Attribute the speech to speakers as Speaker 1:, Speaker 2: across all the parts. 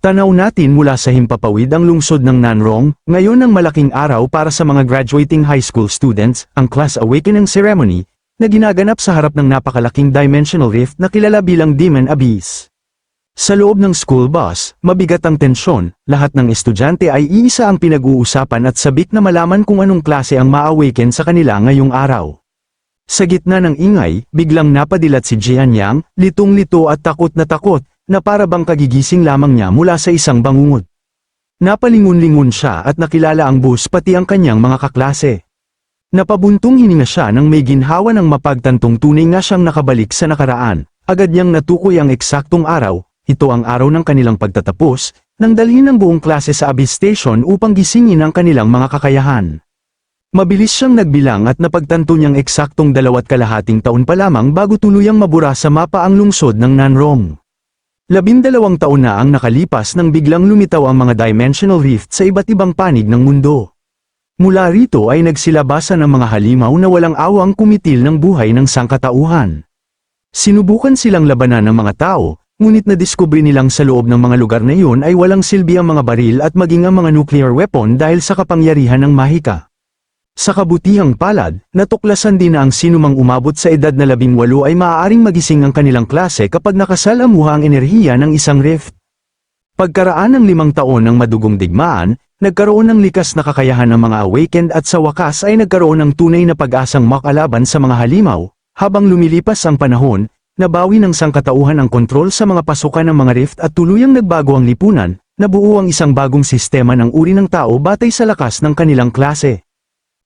Speaker 1: Tanaw natin mula sa himpapawid ang lungsod ng Nanrong, ngayon ang malaking araw para sa mga graduating high school students, ang Class Awakening Ceremony, na ginaganap sa harap ng napakalaking dimensional rift na kilala bilang Demon Abyss. Sa loob ng school bus, mabigat ang tensyon, lahat ng estudyante ay iisa ang pinag-uusapan at sabik na malaman kung anong klase ang ma-awaken sa kanila ngayong araw. Sa gitna ng ingay, biglang napadilat si Jian Yang, litong-lito at takot na para bang kagigising lamang niya mula sa isang bangungot. Napalingon-lingon siya at nakilala ang bus pati ang kanyang mga kaklase. Napabuntong hininga siya nang may ginhawa ng mapagtantong tunay nga siyang nakabalik sa nakaraan. Agad niyang natukoy ang eksaktong araw, ito ang araw ng kanilang pagtatapos, nang dalhin ng buong klase sa Abyss Station upang gisingin ang kanilang mga kakayahan. Mabilis siyang nagbilang at napagtanto niyang eksaktong 2.5 taon pa lamang bago tuluyang mabura sa mapa ang lungsod ng Nanrong. 12 taon na ang nakalipas nang biglang lumitaw ang mga dimensional rift sa iba't ibang panig ng mundo. Mula rito ay nagsilabasan ang mga halimaw na walang awang kumitil ng buhay ng sangkatauhan. Sinubukan silang labanan ng mga tao, ngunit nadiskubre nilang sa loob ng mga lugar na iyon ay walang silbi ang mga baril at maging ang mga nuclear weapon dahil sa kapangyarihan ng mahika. Sa kabutihang palad, natuklasan din na ang sinumang umabot sa edad na 18 ay maaaring magising ang kanilang klase kapag nakasalamuha ang enerhiya ng isang rift. Pagkaraan ng 5 taon ng madugong digmaan, nagkaroon ng likas na kakayahan ng mga awakened at sa wakas ay nagkaroon ng tunay na pag-asang makalaban sa mga halimaw. Habang lumilipas ang panahon, nabawi ng sangkatauhan ang kontrol sa mga pasukan ng mga rift at tuluyang nagbago ang lipunan, nabuo ang isang bagong sistema ng uri ng tao batay sa lakas ng kanilang klase.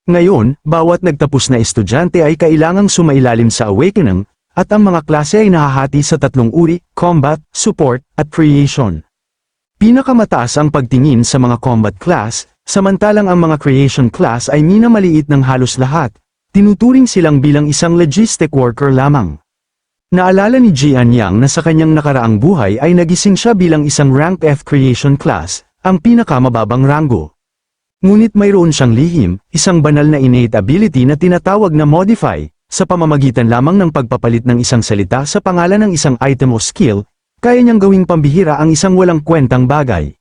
Speaker 1: Ngayon, bawat nagtapos na estudyante ay kailangang sumailalim sa awakening, at ang mga klase ay nahahati sa 3 uri, combat, support, at creation. Pinakamataas ang pagtingin sa mga combat class, samantalang ang mga creation class ay minamaliit ng halos lahat, tinuturing silang bilang isang logistic worker lamang. Naalala ni Jian Yang na sa kanyang nakaraang buhay ay nagising siya bilang isang rank F creation class, ang pinakamababang ranggo. Ngunit mayroon siyang lihim, isang banal na innate ability na tinatawag na modify, sa pamamagitan lamang ng pagpapalit ng isang salita sa pangalan ng isang item o skill, kaya niyang gawing pambihira ang isang walang kwentang bagay.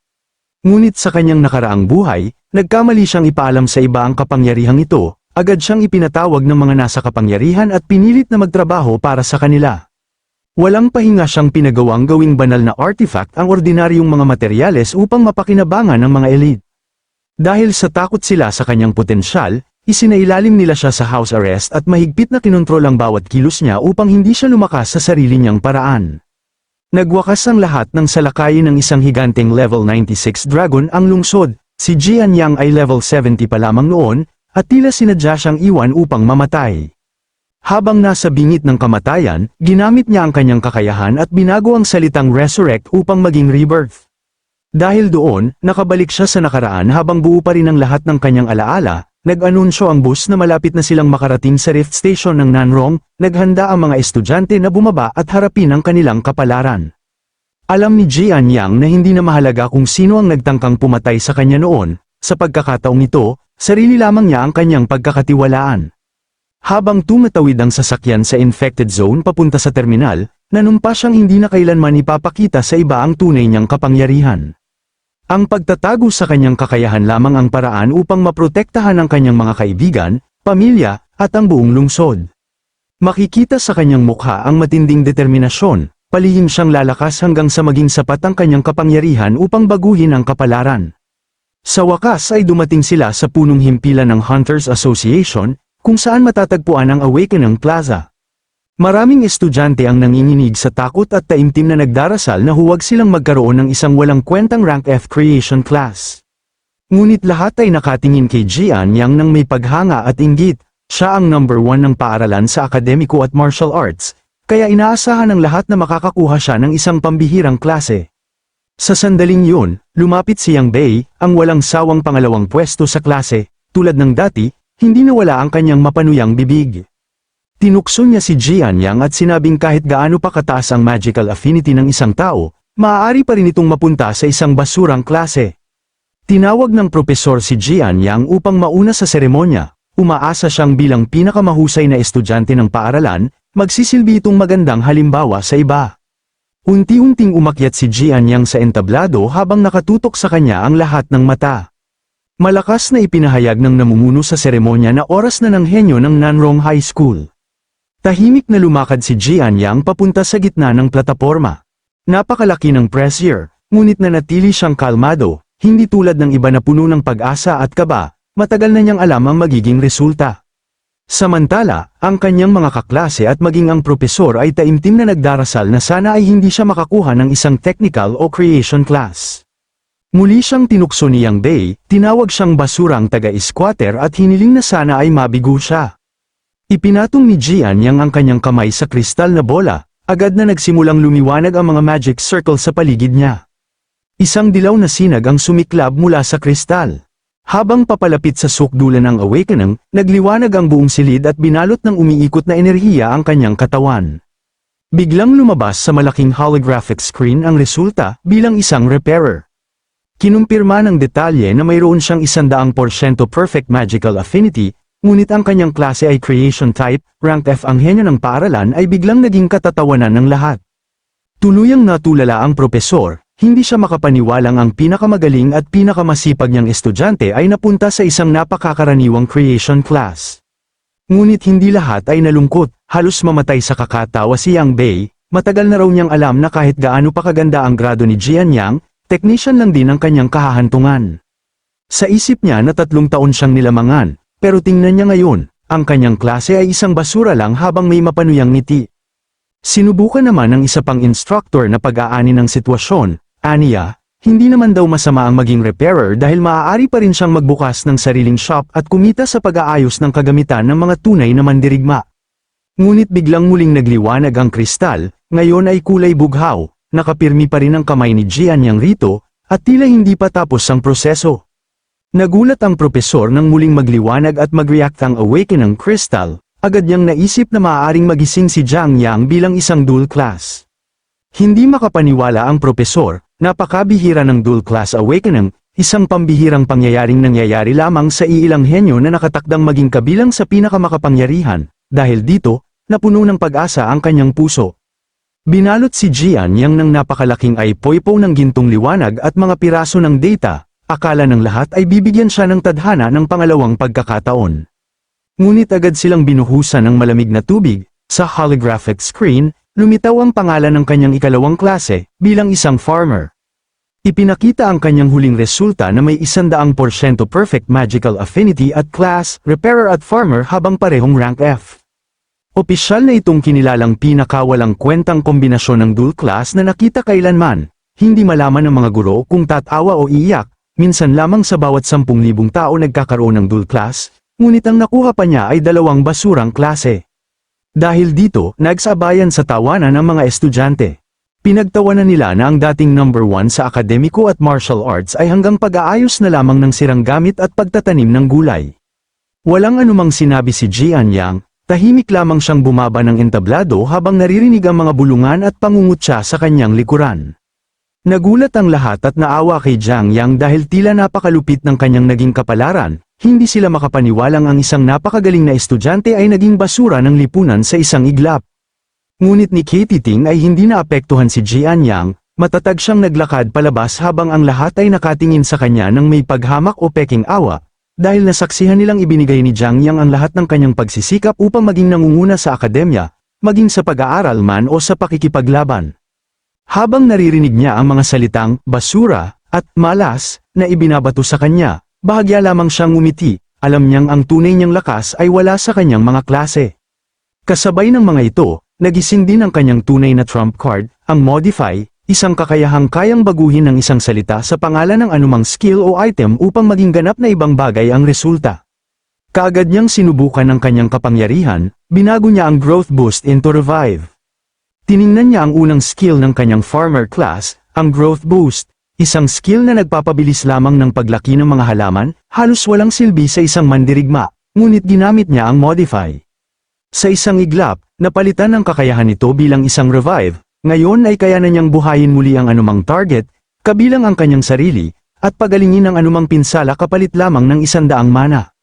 Speaker 1: Ngunit sa kanyang nakaraang buhay, nagkamali siyang ipaalam sa iba ang kapangyarihang ito, agad siyang ipinatawag ng mga nasa kapangyarihan at pinilit na magtrabaho para sa kanila. Walang pahinga siyang pinagawang gawing banal na artifact ang ordinaryong mga materyales upang mapakinabangan ng mga elite. Dahil sa takot sila sa kanyang potensyal, isinailalim nila siya sa house arrest at mahigpit na kinontrol ang bawat kilos niya upang hindi siya lumakas sa sarili niyang paraan. Nagwakas ang lahat ng salakayin ng isang higanteng level 96 dragon ang lungsod, si Jian Yang ay level 70 pa lamang noon, at tila sinadya siyang iwan upang mamatay. Habang nasa bingit ng kamatayan, ginamit niya ang kanyang kakayahan at binago ang salitang resurrect upang maging rebirth. Dahil doon, nakabalik siya sa nakaraan habang buo pa rin ang lahat ng kanyang alaala, nag-anunsyo ang bus na malapit na silang makarating sa Rift Station ng Nanrong, naghanda ang mga estudyante na bumaba at harapin ang kanilang kapalaran. Alam ni Jian Yang na hindi na mahalaga kung sino ang nagtangkang pumatay sa kanya noon, sa pagkakataong ito, sarili lamang niya ang kanyang pagkakatiwalaan. Habang tumatawid ang sasakyan sa infected zone papunta sa terminal, nanumpa siyang hindi na kailanman ipapakita sa iba ang tunay niyang kapangyarihan. Ang pagtatago sa kanyang kakayahan lamang ang paraan upang maprotektahan ang kanyang mga kaibigan, pamilya, at ang buong lungsod. Makikita sa kanyang mukha ang matinding determinasyon, palihim siyang lalakas hanggang sa maging sapat ang kanyang kapangyarihan upang baguhin ang kapalaran. Sa wakas ay dumating sila sa punong himpilan ng Hunters Association, kung saan matatagpuan ang Awakening Plaza. Maraming estudyante ang nanginginig sa takot at taimtim na nagdarasal na huwag silang magkaroon ng isang walang kwentang rank F creation class. Ngunit lahat ay nakatingin kay Jian Yang nang may paghanga at inggit, siya ang number 1 ng paaralan sa akademiko at martial arts, kaya inaasahan ng lahat na makakakuha siya ng isang pambihirang klase. Sa sandaling yun, lumapit si Yang Bei, ang walang sawang pangalawang pwesto sa klase, tulad ng dati, hindi nawala ang kanyang mapanuyang bibig. Tinukso niya si Jian Yang at sinabing kahit gaano pa kataas ang magical affinity ng isang tao, maaari pa rin itong mapunta sa isang basurang klase. Tinawag ng propesor si Jian Yang upang mauna sa seremonya, umaasa siyang bilang pinakamahusay na estudyante ng paaralan, magsisilbi itong magandang halimbawa sa iba. Unti-unting umakyat si Jian Yang sa entablado habang nakatutok sa kanya ang lahat ng mata. Malakas na ipinahayag ng namumuno sa seremonya na oras na ng henyo ng Nanrong High School. Tahimik na lumakad si Jian Yang papunta sa gitna ng plataporma. Napakalaki ng pressure, ngunit nanatili siyang kalmado, hindi tulad ng iba na puno ng pag-asa at kaba, matagal na niyang alam ang magiging resulta. Samantala, ang kanyang mga kaklase at maging ang propesor ay taimtim na nagdarasal na sana ay hindi siya makakuha ng isang technical o creation class. Muli siyang tinukso ni Yang Bei, tinawag siyang basurang taga-squatter at hiniling na sana ay mabigo siya. Ipinatong ni Jian Yang ang kanyang kamay sa kristal na bola, agad na nagsimulang lumiwanag ang mga magic circle sa paligid niya. Isang dilaw na sinag ang sumiklab mula sa kristal. Habang papalapit sa sukdulan ng awakening, nagliwanag ang buong silid at binalot ng umiikot na enerhiya ang kanyang katawan. Biglang lumabas sa malaking holographic screen ang resulta bilang isang repairer. Kinumpirma ng detalye na mayroon siyang 100% perfect magical affinity, ngunit ang kanyang klase ay creation type, rank F. Ang henyo ng paaralan ay biglang naging katatawanan ng lahat. Tuluyang natulala ang propesor. Hindi siya makapaniwalang ang pinakamagaling at pinakamasipag niyang estudyante ay napunta sa isang napakakaraniwang creation class. Ngunit hindi lahat ay nalungkot, halos mamatay sa kakatawa si Yang Bei, matagal na raw niyang alam na kahit gaano pa kaganda ang grado ni Jian Yang, technician lang din ang kanyang kahahantungan. Sa isip niya na 3 taon siyang nilamangan, pero tingnan niya ngayon, ang kanyang klase ay isang basura lang habang may mapanuyang ngiti. Sinubukan naman ng isa pang instructor na pag-aani ng sitwasyon. Aniya, hindi naman daw masama ang maging repairer dahil maaari pa rin siyang magbukas ng sariling shop at kumita sa pag-aayos ng kagamitan ng mga tunay na mandirigma. Ngunit biglang muling nagliwanag ang kristal, ngayon ay kulay bughaw, nakapirmi pa rin ang kamay ni Jian Yang rito, at tila hindi pa tapos ang proseso. Nagulat ang propesor nang muling magliwanag at mag-react ang awakening crystal, agad niyang naisip na maaaring magising si Jiang Yang bilang isang dual class. Hindi makapaniwala ang propesor. Napakabihira ng dual class awakening, isang pambihirang pangyayaring nangyayari lamang sa iilang henyo na nakatakdang maging kabilang sa pinakamakapangyarihan, dahil dito, napuno ng pag-asa ang kanyang puso. Binalot si Jian Yang ng napakalaking ipoipo ng gintong liwanag at mga piraso ng data, akala ng lahat ay bibigyan siya ng tadhana ng pangalawang pagkakataon. Ngunit agad silang binuhusan ng malamig na tubig, sa holographic screen, lumitaw ang pangalan ng kanyang ikalawang klase, bilang isang farmer. Ipinakita ang kanyang huling resulta na may 100% perfect magical affinity at class, repairer at farmer habang parehong rank F. Opisyal na itong kinilalang pinakawalang kwentang kombinasyon ng dual class na nakita kailanman, hindi malaman ng mga guro kung tatawa o iiyak, minsan lamang sa bawat 10,000 tao nagkakaroon ng dual class, ngunit ang nakuha pa niya ay 2 basurang klase. Dahil dito, nagsabayan sa tawanan ng mga estudyante. Pinagtawanan nila na ang dating number 1 sa akademiko at martial arts ay hanggang pag-aayos na lamang ng sirang gamit at pagtatanim ng gulay. Walang anumang sinabi si Jian Yang, tahimik lamang siyang bumaba ng entablado habang naririnig ang mga bulungan at pangungutya sa kanyang likuran. Nagulat ang lahat at naawa kay Jiang Yang dahil tila napakalupit ng kanyang naging kapalaran. Hindi sila makapaniwalang ang isang napakagaling na estudyante ay naging basura ng lipunan sa isang iglap. Ngunit ni Katie Ting ay hindi naapektuhan si Jian Yang, matatag siyang naglakad palabas habang ang lahat ay nakatingin sa kanya ng may paghamak o peking awa, dahil nasaksihan nilang ibinigay ni Jiang Yang ang lahat ng kanyang pagsisikap upang maging nangunguna sa akademya, maging sa pag-aaral man o sa pakikipaglaban. Habang naririnig niya ang mga salitang basura at malas na ibinabato sa kanya, bahagya lamang siyang ngumiti, alam niyang ang tunay niyang lakas ay wala sa kanyang mga klase. Kasabay ng mga ito, nagising din ang kanyang tunay na trump card, ang Modify, isang kakayahang kayang baguhin ng isang salita sa pangalan ng anumang skill o item upang maging ganap na ibang bagay ang resulta. Kaagad niyang sinubukan ang kanyang kapangyarihan, binago niya ang Growth Boost into Revive. Tiningnan niya ang unang skill ng kanyang farmer class, ang Growth Boost. Isang skill na nagpapabilis lamang ng paglaki ng mga halaman, halos walang silbi sa isang mandirigma, ngunit ginamit niya ang Modify. Sa isang iglap, napalitan ang kakayahan nito bilang isang revive, ngayon ay kaya na niyang buhayin muli ang anumang target, kabilang ang kanyang sarili, at pagalingin ang anumang pinsala kapalit lamang ng 100 mana.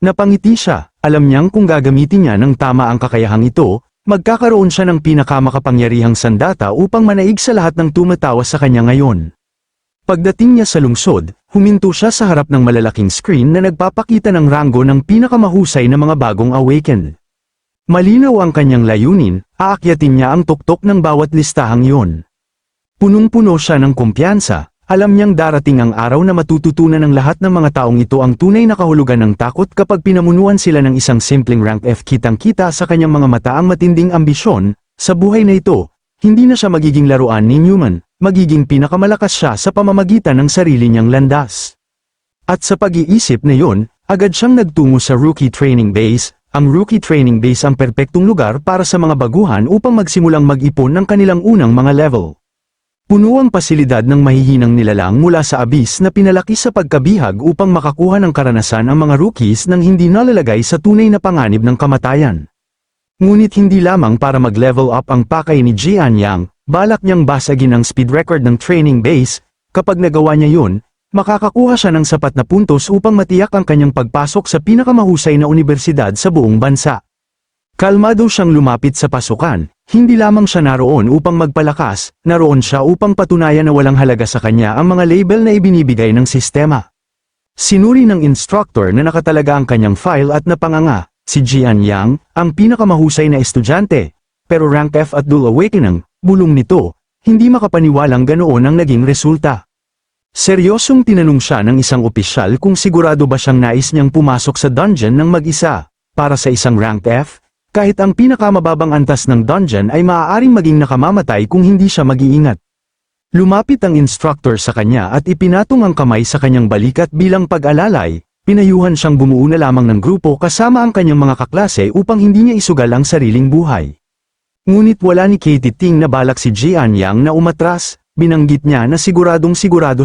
Speaker 1: Napangiti siya, alam niyang kung gagamitin niya ng tama ang kakayahang ito, Magkakaroon siya ng pinakamakapangyarihang sandata upang manaig sa lahat ng tumatawa sa kanya ngayon. Pagdating niya sa lungsod, huminto siya sa harap ng malalaking screen na nagpapakita ng ranggo ng pinakamahusay na mga bagong awakened. Malinaw ang kanyang layunin, aakyatin niya ang tuktok ng bawat listahang iyon. Punong-puno siya ng kumpiyansa, alam niyang darating ang araw na matututunan ng lahat ng mga taong ito ang tunay na kahulugan ng takot kapag pinamunuan sila ng isang simpleng rank F. Kitang-kita sa kanyang mga mata ang matinding ambisyon, sa buhay na ito, hindi na siya magiging laruan ni Newman, magiging pinakamalakas siya sa pamamagitan ng sarili niyang landas. At sa pag-iisip na yun, agad siyang nagtungo sa Rookie Training Base. Ang Rookie Training Base ang perpektong lugar para sa mga baguhan upang magsimulang mag-ipon ng kanilang unang mga level. Puno ang pasilidad ng mahihinang nilalang mula sa abyss na pinalaki sa pagkabihag upang makakuha ng karanasan ang mga rookies nang hindi nalalagay sa tunay na panganib ng kamatayan. Ngunit hindi lamang para mag-level up ang pakay ni Jian Yang, balak niyang basagin ang speed record ng training base. Kapag nagawa niya yun, makakakuha siya ng sapat na puntos upang matiyak ang kanyang pagpasok sa pinakamahusay na unibersidad sa buong bansa. Kalmado siyang lumapit sa pasukan, hindi lamang siya naroon upang magpalakas, naroon siya upang patunayan na walang halaga sa kanya ang mga label na ibinibigay ng sistema. Sinuri ng instructor na nakatalaga ang kanyang file at napanganga, si Jian Yang, ang pinakamahusay na estudyante, pero rank F at dual awakening, bulong nito, hindi makapaniwalang ganoon ang naging resulta. Seryosong tinanong siya ng isang opisyal kung sigurado ba siyang nais niyang pumasok sa dungeon ng mag-isa. Para sa isang rank F, kahit ang pinakamababang antas ng dungeon ay maaaring maging nakamamatay kung hindi siya mag-iingat. Lumapit ang instructor sa kanya at ipinatong ang kamay sa kanyang balikat bilang pag-alalay, pinayuhan siyang bumuo na lamang ng grupo kasama ang kanyang mga kaklase upang hindi niya isugal ang sariling buhay. Ngunit wala ni Katie Ting na balak si Jian Yang na umatras. Binanggit niya na sigurado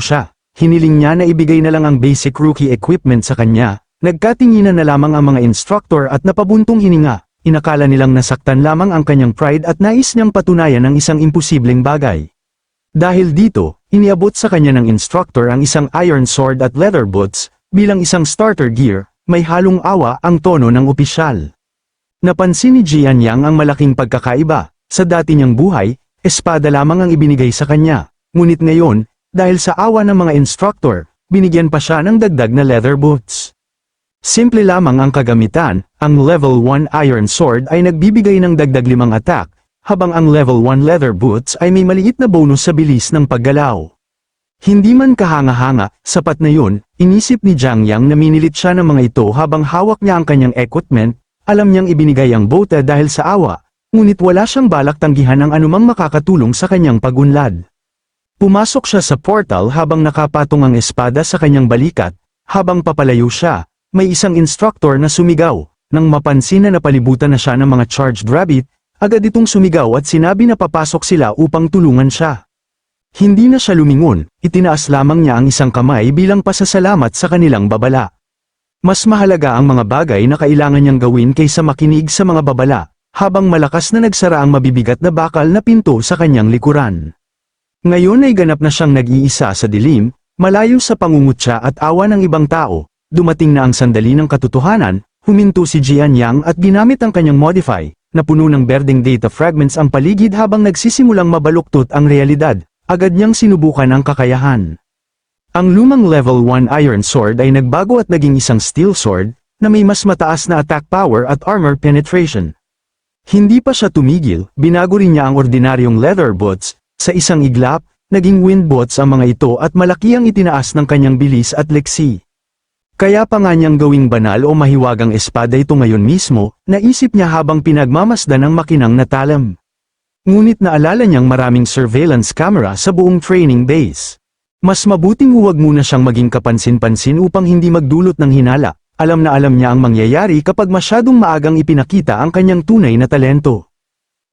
Speaker 1: siya. Hiniling niya na ibigay na lang ang basic rookie equipment sa kanya. Nagkatinginan na lamang ang mga instructor at napabuntong hininga. Inakala nilang nasaktan lamang ang kanyang pride at nais niyang patunayan ang isang imposibleng bagay. Dahil dito, iniabot sa kanya ng instructor ang isang iron sword at leather boots, bilang isang starter gear, may halong awa ang tono ng opisyal. Napansin ni Jian Yang ang malaking pagkakaiba. Sa dati niyang buhay, espada lamang ang ibinigay sa kanya, ngunit ngayon, dahil sa awa ng mga instructor, binigyan pa siya ng dagdag na leather boots. Simple lamang ang kagamitan, ang level 1 iron sword ay nagbibigay ng dagdag 5 attack, habang ang level 1 leather boots ay may maliit na bonus sa bilis ng paggalaw. Hindi man kahanga-hanga, sapat na yun, inisip ni Jiang Yang na minilit siya ng mga ito habang hawak niya ang kanyang equipment, alam niyang ibinigay ang bote dahil sa awa. Ngunit wala siyang balak tanggihan ang anumang makakatulong sa kanyang pagunlad. Pumasok siya sa portal habang nakapatong ang espada sa kanyang balikat, habang papalayo siya, may isang instructor na sumigaw. Nang mapansin na napalibutan na siya ng mga charged rabbit, agad itong sumigaw at sinabi na papasok sila upang tulungan siya. Hindi na siya lumingon, itinaas lamang niya ang isang kamay bilang pasasalamat sa kanilang babala. Mas mahalaga ang mga bagay na kailangan niyang gawin kaysa makinig sa mga babala. Habang malakas na nagsara ang mabibigat na bakal na pinto sa kanyang likuran. Ngayon ay ganap na siyang nag-iisa sa dilim, malayo sa pangungutya at awa ng ibang tao. Dumating na ang sandali ng katotohanan, huminto si Jian Yang at ginamit ang kanyang modify, na puno ng berdeng data fragments ang paligid habang nagsisimulang mabaluktot ang realidad. Agad niyang sinubukan ang kakayahan. Ang lumang level 1 iron sword ay nagbago at naging isang steel sword, na may mas mataas na attack power at armor penetration. Hindi pa siya tumigil, binago rin niya ang ordinaryong leather boots, sa isang iglap, naging wind boots ang mga ito at malaki ang itinaas ng kanyang bilis at leksi. Kaya pa nga niyang gawing banal o mahiwagang espada ito ngayon mismo, naisip niya habang pinagmamasdan ang makinang na talam. Ngunit naalala niyang maraming surveillance camera sa buong training base. Mas mabuting huwag muna siyang maging kapansin-pansin upang hindi magdulot ng hinala. Alam na alam niya ang mangyayari kapag masyadong maagang ipinakita ang kanyang tunay na talento.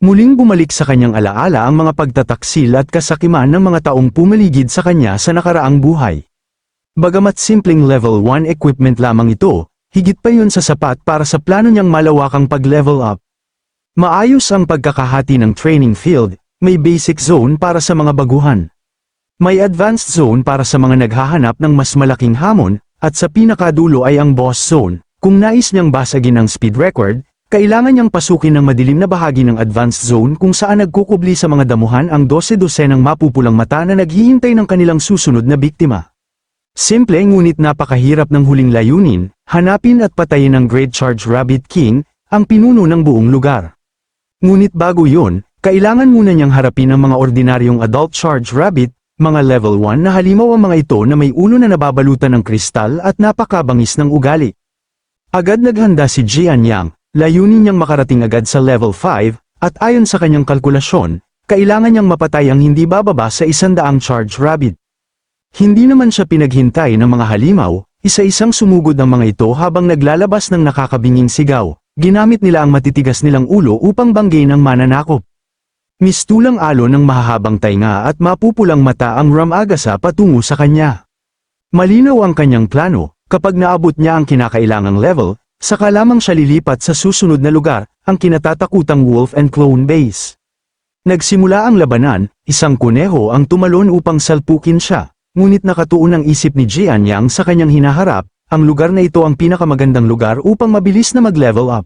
Speaker 1: Muling bumalik sa kanyang alaala ang mga pagtataksil at kasakiman ng mga taong pumaligid sa kanya sa nakaraang buhay. Bagamat simpleng level 1 equipment lamang ito, higit pa yun sa sapat para sa plano niyang malawakang pag-level up. Maayos ang pagkakahati ng training field, may basic zone para sa mga baguhan. May advanced zone para sa mga naghahanap ng mas malaking hamon, at sa pinakadulo ay ang boss zone, kung nais niyang basagin ang speed record, kailangan niyang pasukin ng madilim na bahagi ng advanced zone kung saan nagkukubli sa mga damuhan ang 12-dosenang mapupulang mata na naghihintay ng kanilang susunod na biktima. Simple ngunit napakahirap ng huling layunin, hanapin at patayin ng Great Charge Rabbit King, ang pinuno ng buong lugar. Ngunit bago yun, kailangan muna niyang harapin ang mga ordinaryong adult charge rabbit, mga level 1 na halimaw ang mga ito na may ulo na nababalutan ng kristal at napakabangis ng ugali. Agad naghanda si Jian Yang, layunin niyang makarating agad sa level 5, at ayon sa kanyang kalkulasyon, kailangan niyang mapatay ang hindi bababa sa 100 charge rabbit. Hindi naman siya pinaghintay ng mga halimaw, isa-isang sumugod ang mga ito habang naglalabas ng nakakabinging sigaw. Ginamit nila ang matitigas nilang ulo upang banggain ang mananakop. Mistulang alon ng mahahabang tainga at mapupulang mata ang Ramagasa patungo sa kanya. Malinaw ang kanyang plano, kapag naabot niya ang kinakailangang level, saka lamang siya lilipat sa susunod na lugar, ang kinatatakutang Wolf and Clone Base. Nagsimula ang labanan, isang kuneho ang tumalon upang salpukin siya, ngunit nakatuon ang isip ni Jian Yang sa kanyang hinaharap, ang lugar na ito ang pinakamagandang lugar upang mabilis na mag-level up.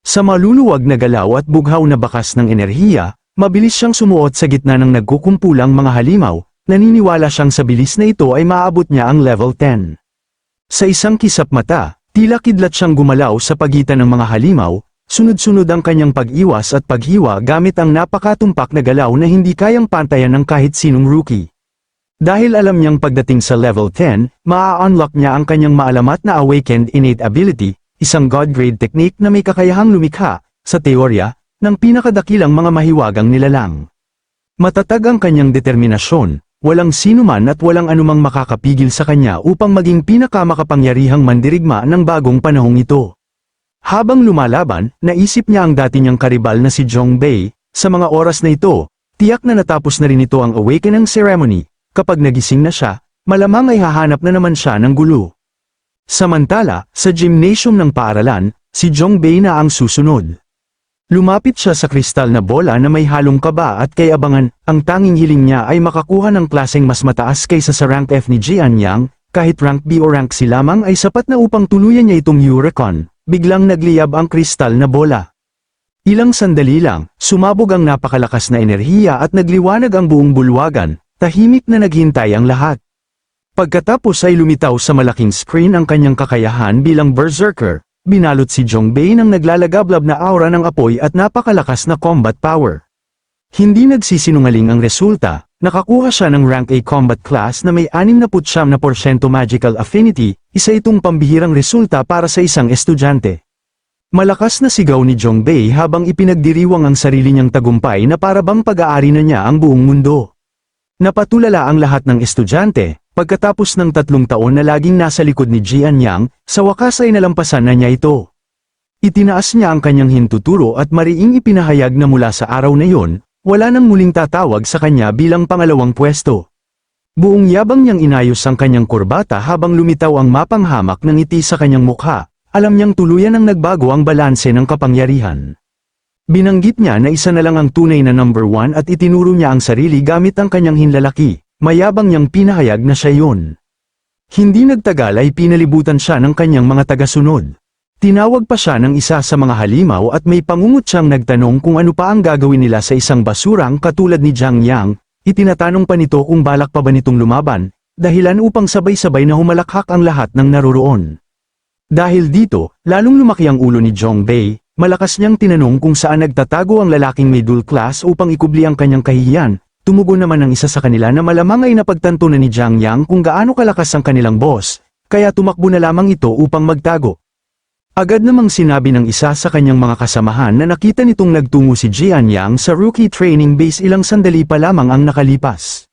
Speaker 1: Sa maluluwag na galaw at bughaw na bakas ng enerhiya, mabilis siyang sumuot sa gitna ng nagkukumpulang mga halimaw, naniniwala siyang sa bilis na ito ay maaabot niya ang level 10. Sa isang kisap mata, tila kidlat siyang gumalaw sa pagitan ng mga halimaw, sunod-sunod ang kanyang pag-iwas at paghiwa gamit ang napakatumpak na galaw na hindi kayang pantayan ng kahit sinong rookie. Dahil alam niyang pagdating sa level 10, maa-unlock niya ang kanyang maalamat na Awakened Innate Ability, isang God-grade technique na may kakayahang lumikha, sa teorya, ng pinakadakilang mga mahiwagang nilalang. Matatag ang kanyang determinasyon, walang sinuman at walang anumang makakapigil sa kanya upang maging pinakamakapangyarihang mandirigma ng bagong panahong ito. Habang lumalaban, naisip niya ang dati niyang karibal na si Zhong Bei. Sa mga oras na ito, tiyak na natapos na rin ito ang Awakening Ceremony. Kapag nagising na siya, malamang ay hahanap na naman siya ng gulo. Samantala, sa gymnasium ng paaralan, si Zhong Bei na ang susunod. Lumapit siya sa kristal na bola na may halong kaba at kay abangan, ang tanging hiling niya ay makakuha ng klaseng mas mataas kaysa sa rank F ni Jian Yang, kahit rank B o rank C lamang ay sapat na upang tuluyan niya itong Eurocon. Biglang nagliyab ang kristal na bola. Ilang sandali lang, sumabog ang napakalakas na enerhiya at nagliwanag ang buong bulwagan. Tahimik na naghintay ang lahat. Pagkatapos ay lumitaw sa malaking screen ang kanyang kakayahan bilang berserker, binalot si Zhong Bei ng naglalagablab na aura ng apoy at napakalakas na combat power. Hindi nagsisinungaling ang resulta, nakakuha siya ng rank A combat class na may 69% magical affinity, isa itong pambihirang resulta para sa isang estudyante. Malakas na sigaw ni Zhong Bei habang ipinagdiriwang ang sarili niyang tagumpay na para bang pag-aari na niya ang buong mundo. Napatulala ang lahat ng estudyante, pagkatapos ng 3 taon na laging nasa likod ni Jian Yang, sa wakas ay nalampasan na niya ito. Itinaas niya ang kanyang hintuturo at mariing ipinahayag na mula sa araw na yon, wala nang muling tatawag sa kanya bilang pangalawang pwesto. Buong yabang niyang inayos ang kanyang kurbata habang lumitaw ang mapanghamak ng ngiti sa kanyang mukha, alam niyang tuluyan ang nagbago ang balanse ng kapangyarihan. Binanggit niya na isa na lang ang tunay na number 1 at itinuro niya ang sarili gamit ang kanyang hinlalaki, mayabang niyang pinahayag na siya yun. Hindi nagtagal ay pinalibutan siya ng kanyang mga tagasunod. Tinawag pa siya ng isa sa mga halimaw at may pangungot siyang nagtanong kung ano pa ang gagawin nila sa isang basurang katulad ni Jiang Yang, itinatanong pa nito kung balak pa ba nitong lumaban, dahilan upang sabay-sabay na humalakhak ang lahat ng naroroon. Dahil dito, lalong lumaki ang ulo ni Zhong Bei. Malakas niyang tinanong kung saan nagtatago ang lalaking may dual class upang ikubli ang kanyang kahihiyan. Tumugon naman ang isa sa kanila na malamang ay napagtanto na ni Jiang Yang kung gaano kalakas ang kanilang boss, kaya tumakbo na lamang ito upang magtago. Agad namang sinabi ng isa sa kanyang mga kasamahan na nakita nitong nagtungo si Jian Yang sa rookie training base ilang sandali pa lamang ang nakalipas.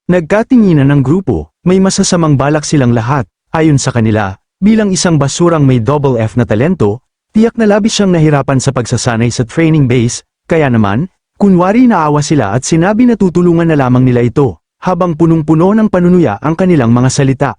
Speaker 1: Nagkatinginan ng grupo, may masasamang balak silang lahat, ayon sa kanila, bilang isang basurang may double F na talento. Tiyak na labis siyang nahirapan sa pagsasanay sa training base, kaya naman, kunwari naawa sila at sinabi na tutulungan na lamang nila ito, habang punong-puno ng panunuya ang kanilang mga salita.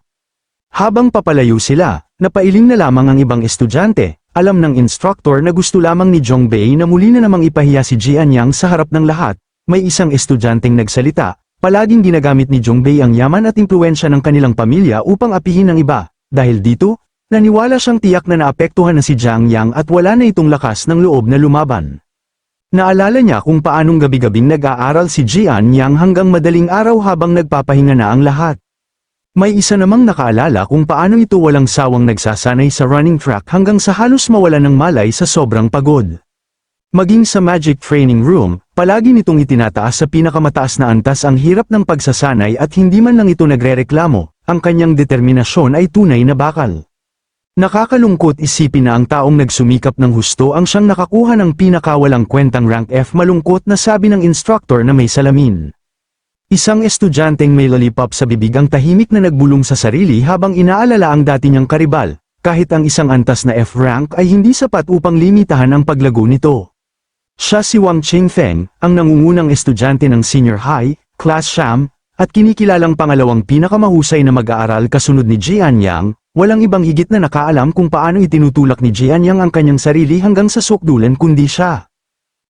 Speaker 1: Habang papalayo sila, napailing na lamang ang ibang estudyante, alam ng instructor na gusto lamang ni Zhong Bei na muli na namang ipahiya si Jian Yang sa harap ng lahat. May isang estudyanteng nagsalita, palaging ginagamit ni Zhong Bei ang yaman at impluwensya ng kanilang pamilya upang apihin ang iba, dahil dito, naniwala siyang tiyak na naapektuhan na si Jiang Yang at wala na itong lakas ng loob na lumaban. Naalala niya kung paanong gabi-gabing nag-aaral si Jian Yang hanggang madaling araw habang nagpapahinga na ang lahat. May isa namang nakaalala kung paano ito walang sawang nagsasanay sa running track hanggang sa halos mawala ng malay sa sobrang pagod. Maging sa Magic Training Room, palagi nitong itinataas sa pinakamataas na antas ang hirap ng pagsasanay at hindi man lang ito nagrereklamo, ang kanyang determinasyon ay tunay na bakal. Nakakalungkot isipin na ang taong nagsumikap ng husto ang siyang nakakuha ng pinakawalang kwentang rank F. Malungkot na sabi ng instructor na may salamin. Isang estudyanteng may lollipop sa bibig ang tahimik na nagbulong sa sarili habang inaalala ang dati niyang karibal, kahit ang isang antas na F rank ay hindi sapat upang limitahan ang paglago nito. Siya si Wang Qingfeng, ang nangungunang estudyante ng senior high, class Sham, at kinikilalang pangalawang pinakamahusay na mag-aaral kasunod ni Jian Yang. Walang ibang higit na nakaalam kung paano itinutulak ni Jian Yang ang kanyang sarili hanggang sa sukdulan kundi siya.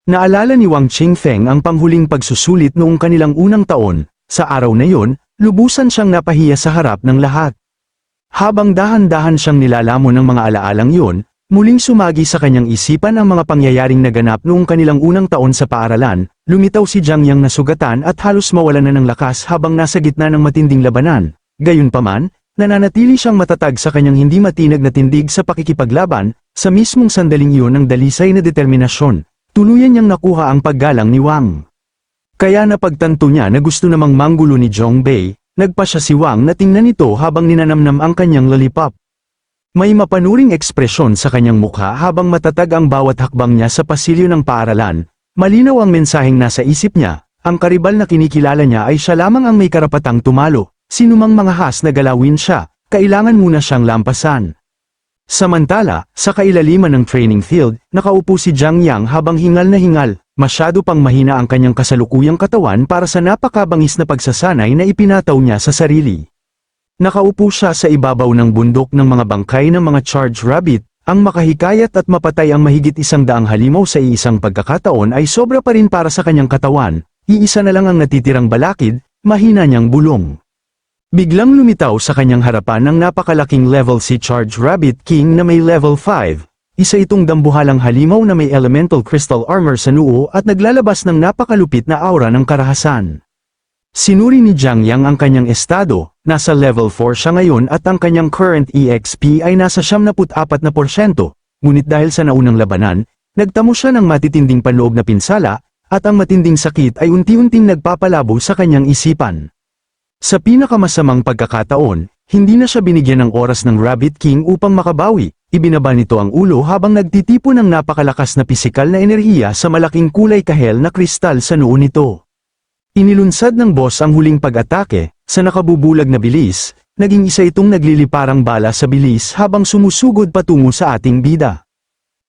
Speaker 1: Naalala ni Wang Qingfeng ang panghuling pagsusulit noong kanilang unang taon, sa araw na yon, lubusan siyang napahiya sa harap ng lahat. Habang dahan-dahan siyang nilalamon ng mga alaalang yon, muling sumagi sa kanyang isipan ang mga pangyayaring naganap noong kanilang unang taon sa paaralan, lumitaw si Jiang Yang na sugatan at halos mawalan na ng lakas habang nasa gitna ng matinding labanan. Gayunpaman, nananatili siyang matatag sa kanyang hindi matinag na tindig sa pakikipaglaban, sa mismong sandaling iyon ng dalisay na determinasyon, tuluyan niyang nakuha ang paggalang ni Wang. Kaya napagtanto niya na gusto namang manggulo ni Zhongbei, nagpa siya si Wang na tingnan ito habang ninanamnam ang kanyang lollipop. May mapanuring ekspresyon sa kanyang mukha habang matatag ang bawat hakbang niya sa pasilyo ng paaralan, malinaw ang mensaheng nasa isip niya, ang karibal na kinikilala niya ay siya lamang ang may karapatang tumalo. Sinumang mga has na galawin siya, kailangan muna siyang lampasan. Samantala, sa kailaliman ng training field, nakaupo si Jiang Yang habang hingal na hingal, masyado pang mahina ang kanyang kasalukuyang katawan para sa napakabangis na pagsasanay na ipinataw niya sa sarili. Nakaupo siya sa ibabaw ng bundok ng mga bangkay ng mga charged rabbit, ang makahikayat at mapatay ang mahigit 100 halimaw sa iisang pagkakataon ay sobra pa rin para sa kanyang katawan, iisa na lang ang natitirang balakid, mahina niyang bulong. Biglang lumitaw sa kanyang harapan ang napakalaking level C Charged Rabbit King na may level 5. Isa itong dambuhalang halimaw na may elemental crystal armor sa noo at naglalabas ng napakalupit na aura ng karahasan. Sinuri ni Jiang Yang ang kanyang estado, nasa level 4 siya ngayon at ang kanyang current EXP ay nasa 74%, ngunit dahil sa naunang labanan, nagtamo siya ng matitinding panloob na pinsala, at ang matinding sakit ay unti-unting nagpapalabo sa kanyang isipan. Sa pinakamasamang pagkakataon, hindi na siya binigyan ng oras ng Rabbit King upang makabawi, ibinaba nito ang ulo habang nagtitipo ng napakalakas na pisikal na enerhiya sa malaking kulay kahel na kristal sa noo nito. Inilunsad ng boss ang huling pag-atake, sa nakabubulag na bilis, naging isa itong nagliliparang bala sa bilis habang sumusugod patungo sa ating bida.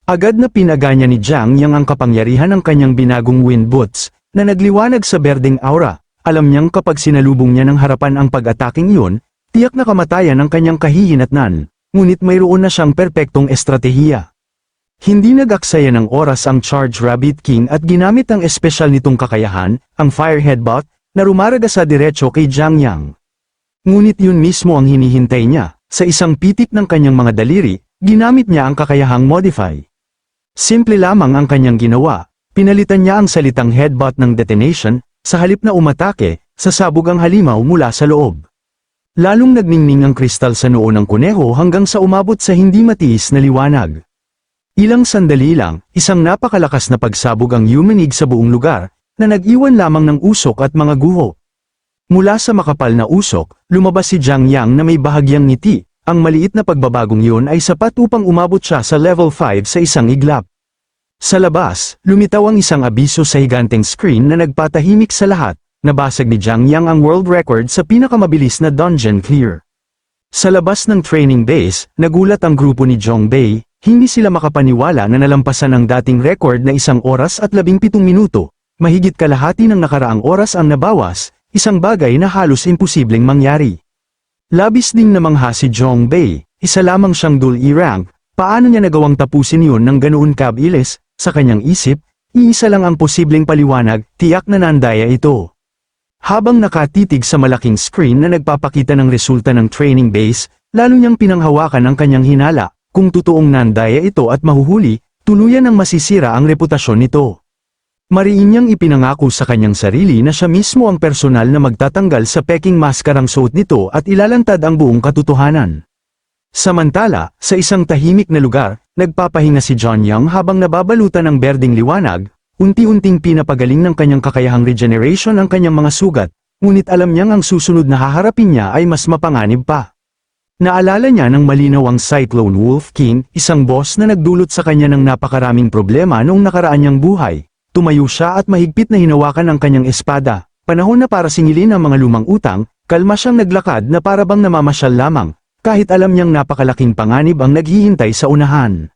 Speaker 1: Agad na pinaganya ni Jiang Yang ang kapangyarihan ng kanyang binagong wind boots, na nagliwanag sa berdeng aura. Alam niyang kapag sinalubong niya ng harapan ang pag-ataking iyon, tiyak na kamatayan ang kanyang kahihinatnan, ngunit mayroon na siyang perpektong estratehiya. Hindi nag-aksaya ng oras ang Charged Rabbit King at ginamit ang espesyal nitong kakayahan, ang Fire Headbutt, na rumaraga sa diretso kay Jiang Yang. Ngunit yun mismo ang hinihintay niya, sa isang pitik ng kanyang mga daliri, ginamit niya ang kakayahang modify. Simple lamang ang kanyang ginawa, pinalitan niya ang salitang headbutt ng detonation, sa halip na umatake, sasabog ang halimaw mula sa loob. Lalong nagningning ang kristal sa noo ng kuneho hanggang sa umabot sa hindi matiis na liwanag. Ilang sandali lang, isang napakalakas na pagsabog ang yumanig sa buong lugar, na nag-iwan lamang ng usok at mga guho. Mula sa makapal na usok, lumabas si Jiang Yang na may bahagyang ngiti, ang maliit na pagbabagong yun ay sapat upang umabot siya sa level 5 sa isang iglap. Sa labas, lumitaw ang isang abiso sa higanteng screen na nagpatahimik sa lahat, nabasag ni Jiang Yang ang world record sa pinakamabilis na dungeon clear. Sa labas ng training base, nagulat ang grupo ni Zhongbei, hindi sila makapaniwala na nalampasan ang dating record na 1 oras at 17 minuto, mahigit kalahati ng nakaraang oras ang nabawas, isang bagay na halos imposibleng mangyari. Labis ding namangha si Zhongbei, isa lamang siyang dual E rank, paano niya nagawang tapusin yun ng ganoon kabilis? Sa kanyang isip, iisa lang ang posibleng paliwanag, tiyak na nandaya ito. Habang nakatitig sa malaking screen na nagpapakita ng resulta ng training base, Lalo niyang pinanghawakan ang kanyang hinala, kung totoong nandaya ito at mahuhuli, tuluyan ang masisira ang reputasyon nito. Mariin niyang ipinangako sa kanyang sarili na siya mismo ang personal na magtatanggal sa peking maskarang suot nito at ilalantad ang buong katotohanan. Samantala, sa isang tahimik na lugar, nagpapahinga si John Young habang nababalutan ng berdeng liwanag, unti-unting pinapagaling ng kanyang kakayahang regeneration ang kanyang mga sugat, ngunit alam niyang ang susunod na haharapin niya ay mas mapanganib pa. Naalala niya ng malinaw ang Cyclone Wolf King, isang boss na nagdulot sa kanya ng napakaraming problema noong nakaraan niyang buhay. Tumayo siya at mahigpit na hinawakan ang kanyang espada. Panahon na para singilin ang mga lumang utang, kalma siyang naglakad na parabang namamasyal lamang, kahit alam niyang napakalaking panganib ang naghihintay sa unahan.